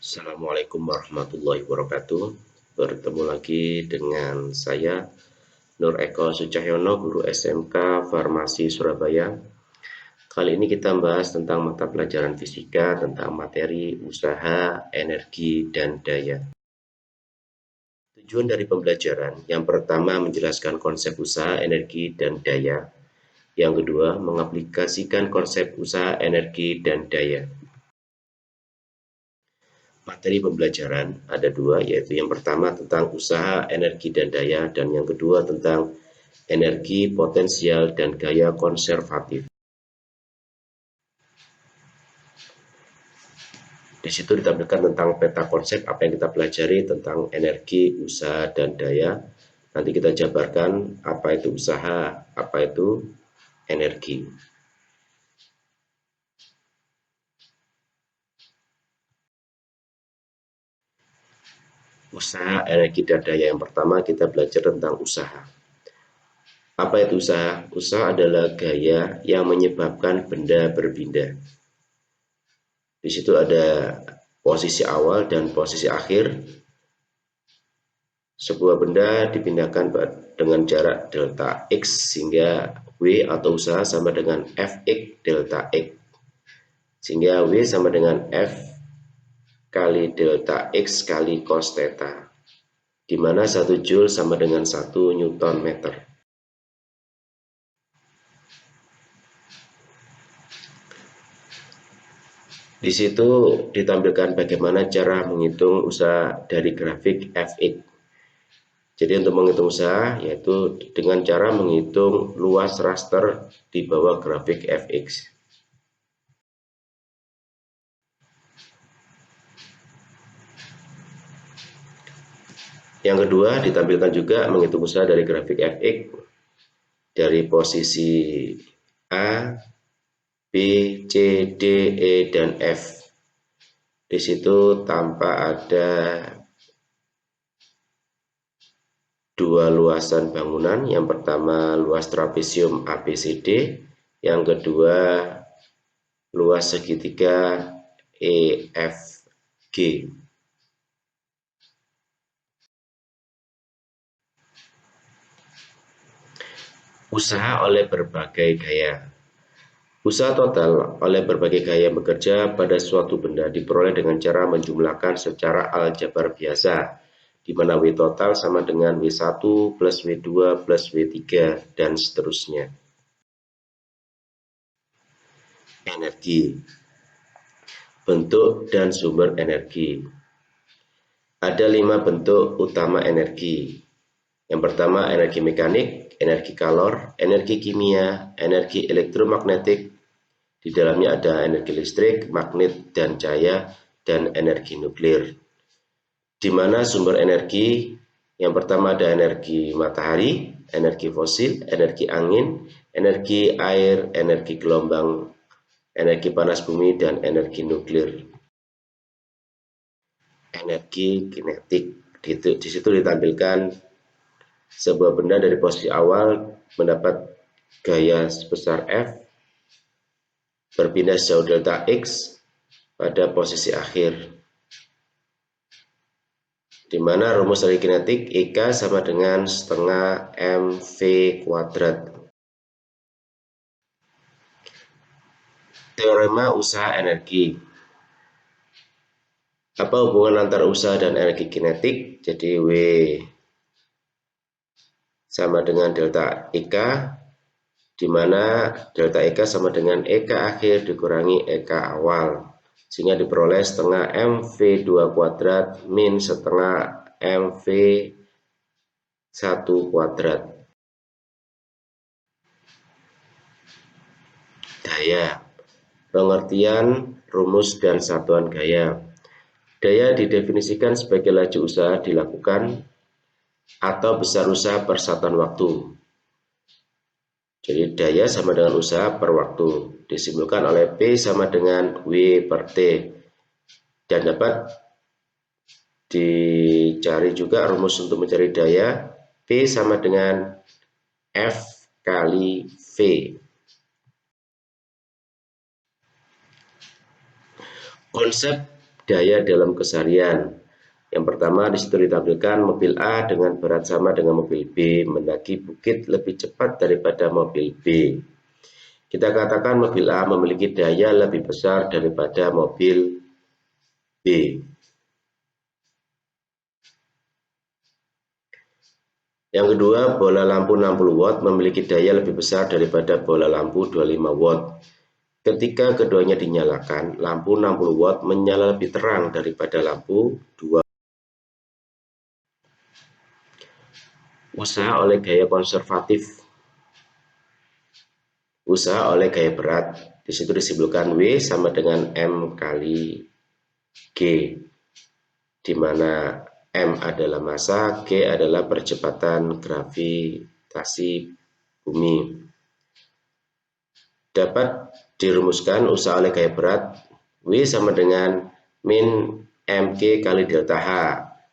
Assalamualaikum warahmatullahi wabarakatuh. Bertemu lagi dengan saya Nur Eko Sucahyono, guru SMK Farmasi Surabaya. Kali ini kita membahas tentang mata pelajaran fisika tentang materi usaha, energi, dan daya. Tujuan dari pembelajaran yang pertama menjelaskan konsep usaha, energi, dan daya. Yang kedua, mengaplikasikan konsep usaha, energi, dan daya. Materi pembelajaran ada dua, yaitu yang pertama tentang usaha, energi, dan daya, dan yang kedua tentang energi, potensial, dan gaya konservatif. Di situ ditampilkan tentang peta konsep apa yang kita pelajari tentang energi, usaha, dan daya. Nanti kita jabarkan apa itu usaha, apa itu energi. Usaha, energi, dan daya. Yang pertama kita belajar tentang usaha. Apa itu usaha? Usaha adalah gaya yang menyebabkan benda berpindah. Di situ ada posisi awal dan posisi akhir. Sebuah benda dipindahkan dengan jarak delta X sehingga W atau usaha sama dengan Fx delta X. Sehingga W sama dengan F kali delta X kali cos theta. Di mana 1 Joule sama dengan 1 Newton meter. Di situ ditampilkan bagaimana cara menghitung usaha dari grafik Fx. Jadi untuk menghitung usaha yaitu dengan cara menghitung luas raster di bawah grafik Fx. Yang kedua ditampilkan juga menghitung usaha dari grafik Fx dari posisi A, B, C, D, E, dan F. Di situ tampak ada dua luasan bangunan. Yang pertama luas trapesium ABCD, yang kedua luas segitiga EFG. Usaha oleh berbagai gaya. Usaha total oleh berbagai gaya bekerja pada suatu benda diperoleh dengan cara menjumlahkan secara aljabar biasa, di mana W total sama dengan W1 plus W2 plus W3 dan seterusnya. Energi. Bentuk dan sumber energi. Ada 5 bentuk utama energi. Yang pertama energi mekanik, energi kalor, energi kimia, energi elektromagnetik. Di dalamnya ada energi listrik, magnet, dan cahaya, dan energi nuklir. Di mana sumber energi yang pertama ada energi matahari, energi fosil, energi angin, energi air, energi gelombang, energi panas bumi, dan energi nuklir. Energi kinetik. Di situ ditampilkan sebuah benda dari posisi awal mendapat gaya sebesar F berpindah sejauh delta X pada posisi akhir, di mana rumus dari kinetik EK sama dengan setengah mv kuadrat. Teorema usaha energi. Apa hubungan antara usaha dan energi kinetik? Jadi W sama dengan delta EK, di mana delta EK sama dengan EK akhir dikurangi EK awal, sehingga diperoleh setengah mv2 kuadrat min setengah mv1 kuadrat. Daya. Pengertian, rumus, dan satuan gaya. Daya didefinisikan sebagai laju usaha dilakukan atau besar usaha per satuan waktu. Jadi daya sama dengan usaha per waktu, disimpulkan oleh P sama dengan W per T. Dan dapat dicari juga rumus untuk mencari daya, P sama dengan F kali V. Konsep daya dalam keseharian. Yang pertama di situ ditampilkan mobil A dengan berat sama dengan mobil B mendaki bukit lebih cepat daripada mobil B. Kita katakan mobil A memiliki daya lebih besar daripada mobil B. Yang kedua, bola lampu 60 watt memiliki daya lebih besar daripada bola lampu 25 watt. Ketika keduanya dinyalakan, lampu 60 watt menyala lebih terang daripada lampu 2. Usaha oleh gaya konservatif. Usaha oleh gaya berat. Di situ disimpulkan W sama dengan M kali G, di mana M adalah massa, G adalah percepatan gravitasi bumi. Dapat dirumuskan usaha oleh gaya berat W sama dengan min mg kali delta H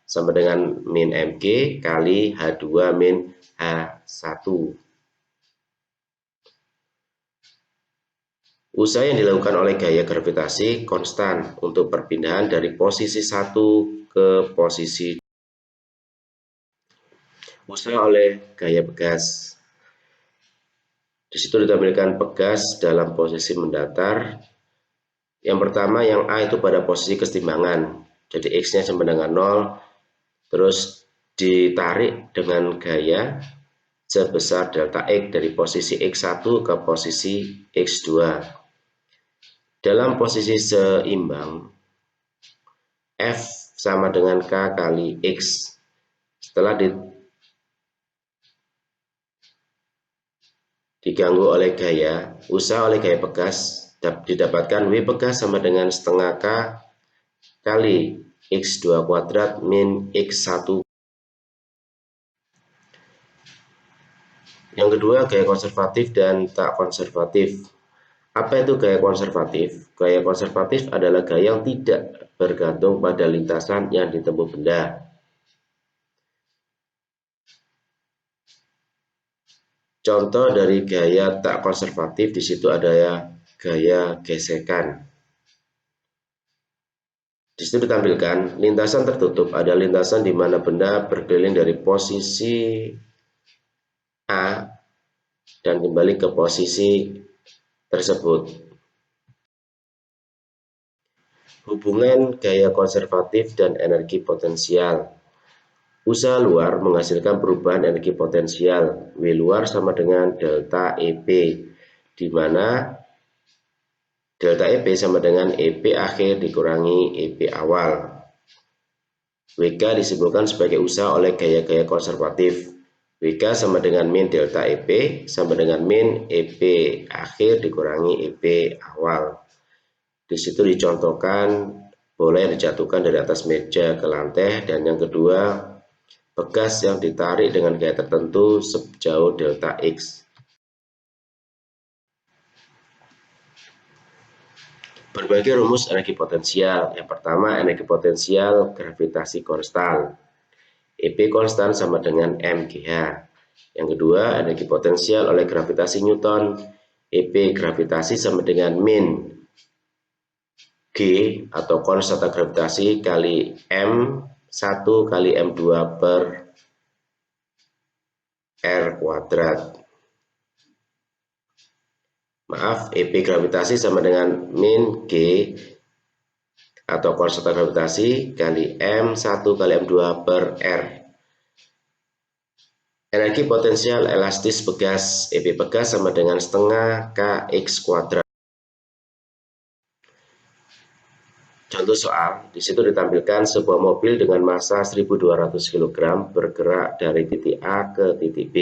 sama dengan min mg kali H2 min H1. Usaha yang dilakukan oleh gaya gravitasi konstan untuk perpindahan dari posisi 1 ke posisi 2. Usaha oleh gaya pegas. Di situ ditampilkan pegas dalam posisi mendatar. Yang pertama yang A itu pada posisi kesetimbangan. Jadi X-nya sama dengan 0. Terus ditarik dengan gaya sebesar delta X dari posisi X1 ke posisi X2. Dalam posisi seimbang, F sama dengan K kali X. Setelah diganggu oleh gaya, usaha oleh gaya pegas, didapatkan W pegas sama dengan setengah K kali X2 kuadrat min X1. Yang kedua, gaya konservatif dan tak konservatif. Apa itu gaya konservatif? Gaya konservatif adalah gaya yang tidak bergantung pada lintasan yang ditempuh benda. Contoh dari gaya tak konservatif di situ ada gaya gesekan. Di situ ditampilkan lintasan tertutup, ada lintasan di mana benda berkeliling dari posisi A dan kembali ke posisi tersebut. Hubungan gaya konservatif dan energi potensial. Usaha luar menghasilkan perubahan energi potensial. W luar sama dengan delta EP, di mana delta EP sama dengan EP akhir dikurangi EP awal. WK disebutkan sebagai usaha oleh gaya-gaya konservatif. WK sama dengan min delta EP sama dengan min EP akhir dikurangi EP awal. Di situ dicontohkan bola yang dijatuhkan dari atas meja ke lantai, dan yang kedua pegas yang ditarik dengan gaya tertentu sejauh delta X. Berbagai rumus energi potensial. Yang pertama, energi potensial gravitasi konstan. EP konstan sama dengan mgh. Yang kedua, energi potensial oleh gravitasi Newton. EP gravitasi sama dengan min G atau konstanta gravitasi kali M1 kali M2 per R kuadrat. Maaf, EP gravitasi sama dengan min G atau konstanta gravitasi kali M1 kali M2 per R. Energi potensial elastis pegas, EP pegas sama dengan setengah Kx kuadrat. Contoh soal, di situ ditampilkan sebuah mobil dengan massa 1.200 kg bergerak dari titik A ke titik B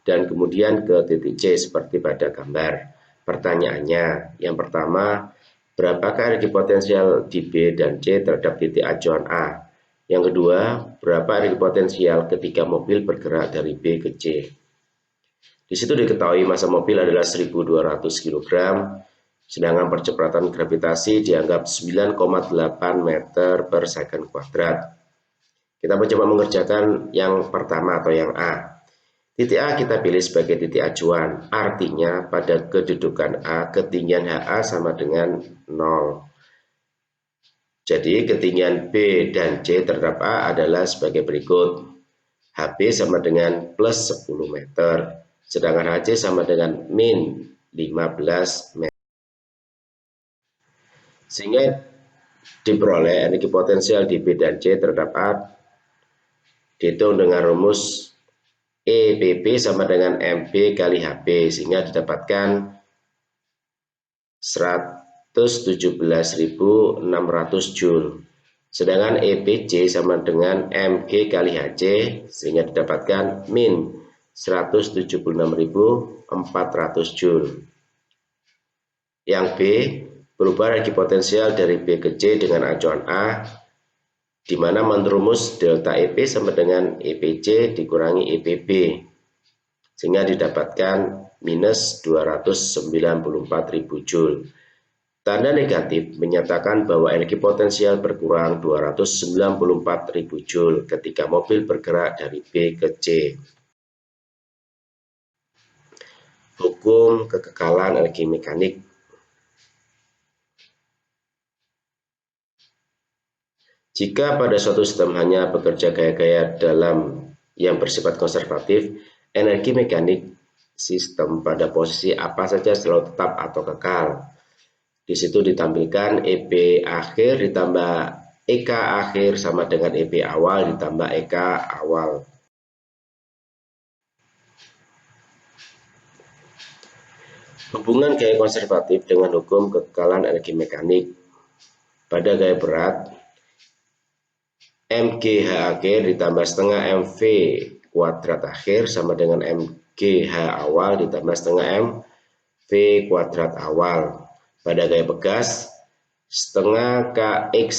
dan kemudian ke titik C seperti pada gambar. Pertanyaannya, yang pertama, berapakah energi potensial di B dan C terhadap titik acuan A? Yang kedua, berapa energi potensial ketika mobil bergerak dari B ke C? Di situ diketahui massa mobil adalah 1.200 kg, sedangkan percepatan gravitasi dianggap 9,8 meter per second kuadrat. Kita mencoba mengerjakan yang pertama atau yang A. Titik A kita pilih sebagai titik acuan, artinya pada kedudukan A ketinggian HA sama dengan 0. Jadi ketinggian B dan C terhadap A adalah sebagai berikut. HB sama dengan plus 10 meter, sedangkan HC sama dengan min 15 meter. Sehingga diperoleh energi potensial di B dan C terhadap A dihitung dengan rumus EPP sama dengan MB kali HB, sehingga didapatkan 117.600 Joule. Sedangkan EPC sama dengan MG kali HC, sehingga didapatkan min 176.400 Joule. Yang B, perubahan energi potensial dari B ke C dengan acuan A, di mana menurut rumus delta EP sama dengan EPC dikurangi EPB, sehingga didapatkan minus 294.000 Joule. Tanda negatif menyatakan bahwa energi potensial berkurang 294.000 Joule ketika mobil bergerak dari B ke C. Hukum kekekalan energi mekanik. Jika pada suatu sistem hanya bekerja gaya-gaya dalam yang bersifat konservatif, energi mekanik sistem pada posisi apa saja selalu tetap atau kekal. Di situ ditampilkan EP akhir ditambah EK akhir sama dengan EP awal ditambah EK awal. Hubungan gaya konservatif dengan hukum kekekalan energi mekanik. Pada gaya berat, MGH akhir ditambah setengah MV kuadrat akhir sama dengan MGH awal ditambah setengah MV kuadrat awal. Pada gaya pegas, setengah KX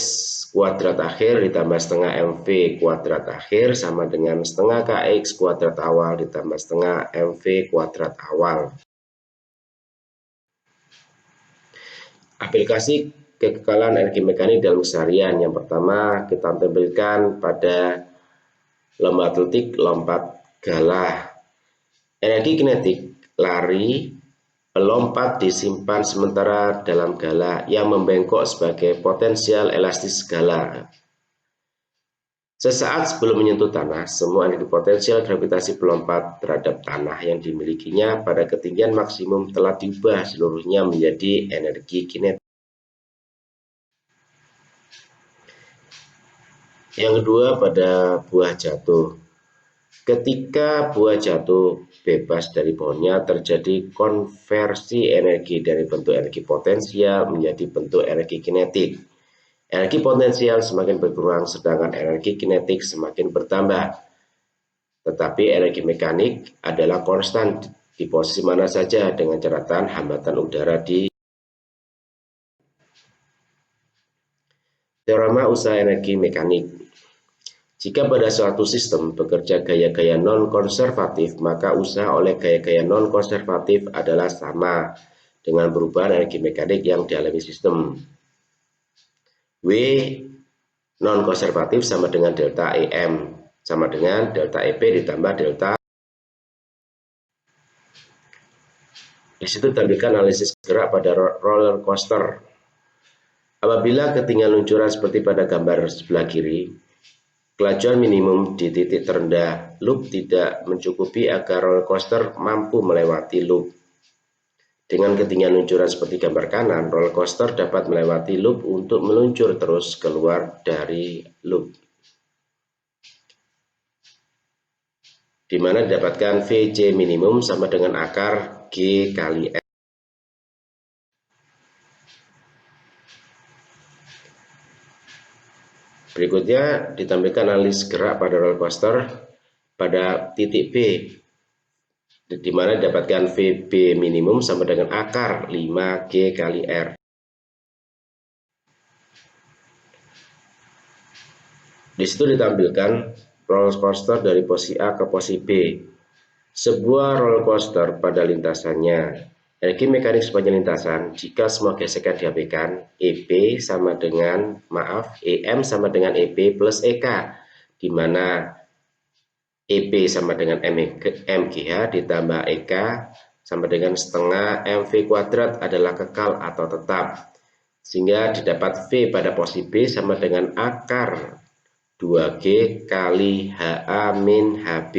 kuadrat akhir ditambah setengah MV kuadrat akhir sama dengan setengah KX kuadrat awal ditambah setengah MV kuadrat awal. Aplikasi kekekalan energi mekanik dalam keseharian. Yang pertama kita tampilkan pada lomba atletik lompat galah. Energi kinetik lari lompat disimpan sementara dalam galah yang membengkok sebagai potensial elastis galah. Sesaat sebelum menyentuh tanah, semua energi potensial gravitasi pelompat terhadap tanah yang dimilikinya pada ketinggian maksimum telah diubah seluruhnya menjadi energi kinetik. Yang kedua pada buah jatuh. Ketika buah jatuh bebas dari pohonnya, terjadi konversi energi dari bentuk energi potensial menjadi bentuk energi kinetik. Energi potensial semakin berkurang, sedangkan energi kinetik semakin bertambah. Tetapi energi mekanik adalah konstan di posisi mana saja dengan catatan hambatan udara di teorema usaha energi mekanik. Jika pada suatu sistem bekerja gaya-gaya non-konservatif, maka usaha oleh gaya-gaya non-konservatif adalah sama dengan perubahan energi mekanik yang dialami sistem. W non-konservatif sama dengan delta EM, sama dengan delta EP ditambah delta. Di situ tampilkan analisis gerak pada roller coaster. Apabila ketinggian luncuran seperti pada gambar sebelah kiri, kelajuan minimum di titik terendah loop tidak mencukupi agar roller coaster mampu melewati loop. Dengan ketinggian luncuran seperti gambar kanan, roller coaster dapat melewati loop untuk meluncur terus keluar dari loop, di mana didapatkan VC minimum sama dengan akar G kali S. Berikutnya ditampilkan analisis gerak pada roller coaster pada titik B, di mana didapatkan VB minimum sama dengan akar 5G kali R. Di situ ditampilkan roller coaster dari posisi A ke posisi B. Sebuah roller coaster pada lintasannya. Energi mekanik sepanjang lintasan, jika semua gesekan diabaikan, EP sama dengan, EM sama dengan EP plus EK, di mana EP sama dengan MGH ditambah EK sama dengan setengah MV kuadrat adalah kekal atau tetap. Sehingga didapat V pada posisi B sama dengan akar 2G kali HA min HB.